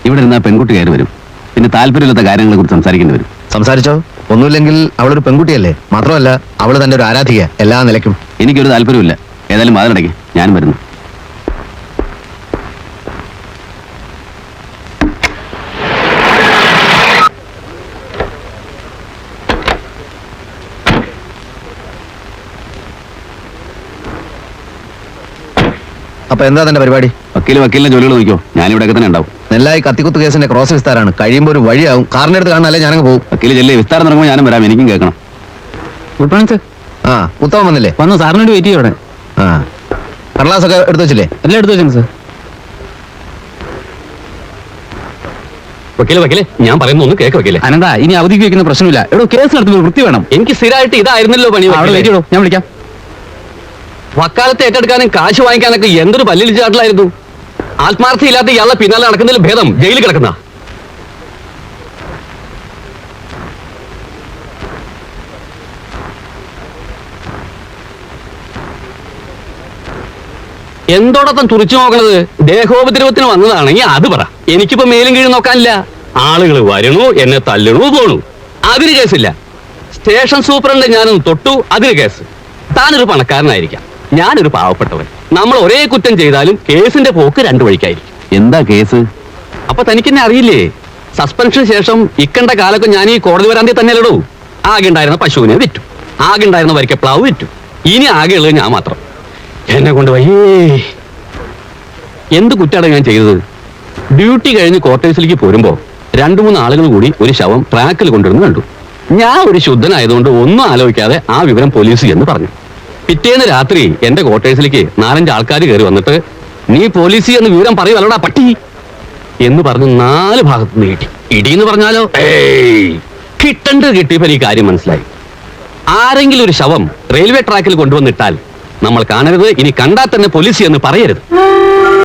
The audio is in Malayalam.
ഇവിടെ ഇരുന്ന പെൺകുട്ടി കയറി വരും, പിന്നെ താല്പര്യമില്ലാത്ത കാര്യങ്ങളെ കുറിച്ച് സംസാരിക്കേണ്ടി വരും. സംസാരിച്ചോ, ഒന്നുമില്ലെങ്കിൽ അവളൊരു പെൺകുട്ടിയല്ലേ, മാത്രമല്ല അവള് തന്റെ ഒരു ആരാധിക എല്ലാ നിലയ്ക്കും. എനിക്കൊരു താല്പര്യമില്ല. ഏതായാലും വാതിലടയ്ക്ക്, ഞാനും വരുന്നു. അപ്പൊ എന്താ തന്റെ പരിപാടി? വക്കീലിന്റെ ജോലികൾ നോക്കിയോ, ഞാനിവിടെയൊക്കെ തന്നെ ഉണ്ടാവും. നെല്ലായി കത്തിക്കുത്ത് കേസിന്റെ ക്രോസ് വിസ്താരാണ്, കഴിയുമ്പോൾ ഒരു വഴിയാവും. കാറിനടുത്ത് കാണാനല്ലേ ഞാനങ്ങ് പോകും. വക്കീല് ചെല്ലേ, വിസ്താരം തുടങ്ങുമ്പോൾ ഞാനും വരാം, എനിക്കും കേൾക്കണം. Good morning sir. ആ, ഉത്തമം വന്നില്ലേ? വന്നു, സാറിന് വേണ്ടി വെയിറ്റ് ചെയ്യോടെ. ആ, കടലാസൊക്കെ എടുത്തു വെച്ചില്ലേ? എല്ലാം എടുത്തു വെച്ചാണ് സർ. വക്കീലെ, ഞാൻ പറയുന്ന ഒന്ന് കേക്ക് വക്കീലെ. അനന്ത, ഇനി അവധിക്ക് വെക്കുന്ന പ്രശ്നമില്ല. എടോ, കേസ് നടത്തുമ്പോൾ വൃത്തി വേണം. എനിക്ക് സ്ഥിരമായിട്ട് ഇതായിരുന്നല്ലോ പണി. അവിടെ വെയിറ്റ് ചെയ്യണോ, ഞാൻ വിളിക്കാം. വക്കാലത്ത് ഏറ്റെടുക്കാനും കാശ് വാങ്ങിക്കാനൊക്കെ എന്തൊരു പല്ലിളിച്ചാട്ടിലായിരുന്നു. ആത്മാർത്ഥയില്ലാത്ത ഇയാളെ പിന്നാലെ നടക്കുന്നതിൽ ഭേദം ജയിലിൽ കിടക്കുന്ന. എന്തോടൊപ്പം തുറിച്ചു നോക്കണത്? ദേഹോപദ്രവത്തിന് വന്നതാണെങ്കിൽ അത് പറ. എനിക്കിപ്പോ മേലും കീഴും നോക്കാനില്ല. ആളുകൾ വരണു, എന്നെ തല്ലണു, പോണു, അതിന് കേസില്ല. സ്റ്റേഷൻ സൂപ്രണ്ട് ഞാനൊന്ന് തൊട്ടു, അതിന് കേസ്. താനൊരു പണക്കാരനായിരിക്കാം, ഞാനൊരു പാവപ്പെട്ടവൻ. നമ്മൾ ഒരേ കുറ്റം ചെയ്താലും കേസിന്റെ പോക്ക് രണ്ടു വഴിക്കായിരിക്കും. എന്താ കേസ്? അപ്പൊ തനിക്കെന്നെ അറിയില്ലേ? സസ്പെൻഷന് ശേഷം ഇക്കണ്ട കാലൊക്കെ ഞാൻ ഈ കോടതി വരാന്തേ തന്നെയല്ലടൂ. ആകെ ഉണ്ടായിരുന്ന പശുവിനെ വിറ്റു, ആകെ ഉണ്ടായിരുന്ന വരിക്കപ്ലാവ് വിറ്റു. ഇനി ആകെ ഉള്ളത് ഞാൻ മാത്രം. എന്നെ കൊണ്ട് വയ്യേ. എന്ത് കുറ്റാണ് ഞാൻ ചെയ്തത്? ഡ്യൂട്ടി കഴിഞ്ഞ് ക്വാർട്ടേഴ്സിലേക്ക് പോരുമ്പോ 2-3 ആളുകൾ കൂടി ഒരു ശവം ട്രാക്കിൽ കൊണ്ടുവരുന്നു കണ്ടു. ഞാൻ ഒരു ശുദ്ധനായതുകൊണ്ട് ഒന്നും ആലോചിക്കാതെ ആ വിവരം പോലീസ് എന്ന് പറഞ്ഞു. പിറ്റേന്ന് രാത്രി എന്റെ ക്വാർട്ടേഴ്സിലേക്ക് 4-5 ആൾക്കാർ കയറി വന്നിട്ട്, നീ പോലീസ് എന്ന് വിവരം പറയുവല്ലടാ പട്ടി എന്ന് പറഞ്ഞ് 4 ഭാഗത്ത് നിന്ന് കിട്ടി. ഇടിയെന്ന് പറഞ്ഞാലോ, കിട്ടേണ്ടത് കിട്ടിയപ്പോ ഈ കാര്യം മനസ്സിലായി. ആരെങ്കിലും ഒരു ശവം റെയിൽവേ ട്രാക്കിൽ കൊണ്ടുവന്നിട്ടാൽ നമ്മൾ കാണരുത്, ഇനി കണ്ടാൽ തന്നെ പോലീസ് എന്ന് പറയരുത്.